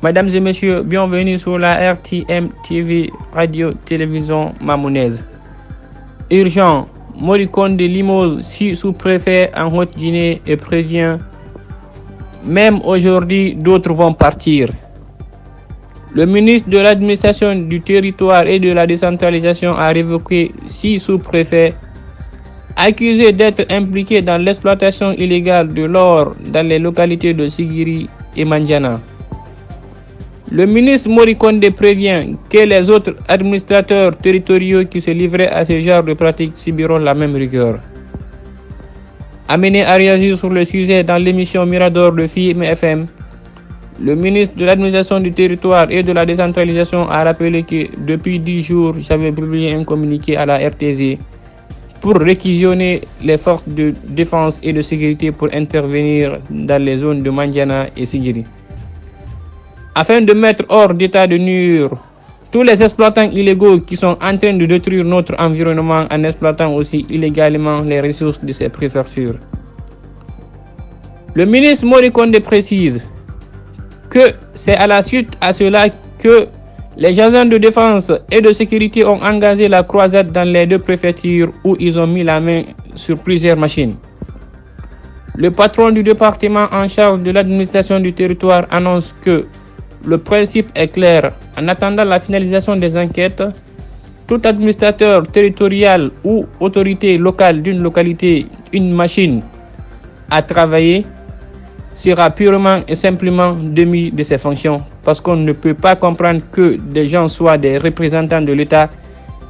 Mesdames et messieurs, bienvenue sur la RTM TV, radio-télévision mamounaise. Urgent, Moricone de Limoges, sous-préfet en Haute-Guinée et prévient, même aujourd'hui, d'autres vont partir. Le ministre de l'administration du territoire et de la décentralisation a révoqué 6 sous-préfets accusés d'être impliqués dans l'exploitation illégale de l'or dans les localités de Sigiri et Mandiana. Le ministre Moricone prévient que les autres administrateurs territoriaux qui se livraient à ce genre de pratiques subiront la même rigueur. Amené à réagir sur le sujet dans l'émission Mirador de FIM FM, le ministre de l'administration du territoire et de la décentralisation a rappelé que depuis 10 jours, j'avais publié un communiqué à la RTZ pour réquisitionner les forces de défense et de sécurité pour intervenir dans les zones de Mandiana et Sigiri, afin de mettre hors d'état de nuire tous les exploitants illégaux qui sont en train de détruire notre environnement en exploitant aussi illégalement les ressources de ces préfectures. Le ministre Moricone précise que c'est à la suite à cela que les agents de défense et de sécurité ont engagé la croisade dans les 2 préfectures où ils ont mis la main sur plusieurs machines. Le patron du département en charge de l'administration du territoire annonce que le principe est clair. En attendant la finalisation des enquêtes, tout administrateur territorial ou autorité locale d'une localité, une machine à travailler, sera purement et simplement démis de ses fonctions, parce qu'on ne peut pas comprendre que des gens soient des représentants de l'État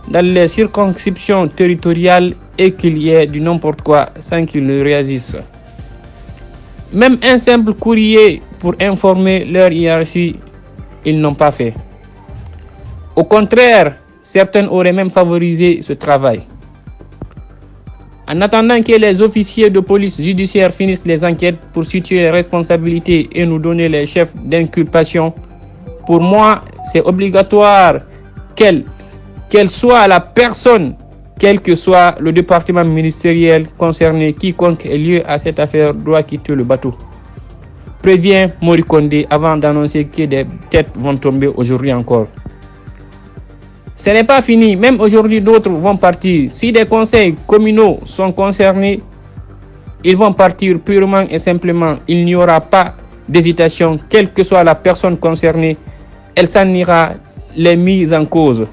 dans les circonscriptions territoriales et qu'il y ait du n'importe quoi sans qu'ils ne réagissent. Même un simple courrier pour informer leur hiérarchie, ils n'ont pas fait. Au contraire, certains auraient même favorisé ce travail. En attendant que les officiers de police judiciaire finissent les enquêtes pour situer les responsabilités et nous donner les chefs d'inculpation, pour moi, c'est obligatoire quelle soit la personne, quel que soit le département ministériel concerné, quiconque est lié à cette affaire doit quitter le bateau. Prévient Moricone avant d'annoncer que des têtes vont tomber aujourd'hui encore. Ce n'est pas fini, même aujourd'hui d'autres vont partir. Si des conseils communaux sont concernés, ils vont partir purement et simplement. Il n'y aura pas d'hésitation, quelle que soit la personne concernée, elle s'en ira. Les mises en cause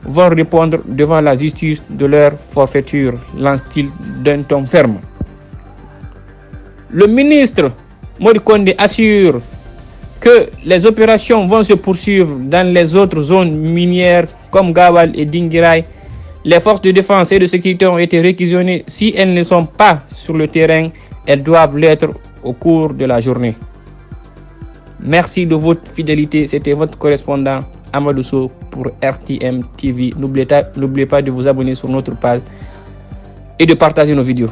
vont répondre devant la justice de leur forfaiture, lance-t-il d'un ton ferme. Le ministre Moricone assure que les opérations vont se poursuivre dans les autres zones minières comme Gawal et Dingirai. Les forces de défense et de sécurité ont été réquisitionnées. Si elles ne sont pas sur le terrain, elles doivent l'être au cours de la journée. Merci de votre fidélité. C'était votre correspondant Amadou Sow pour RTM TV. N'oubliez pas de vous abonner sur notre page et de partager nos vidéos.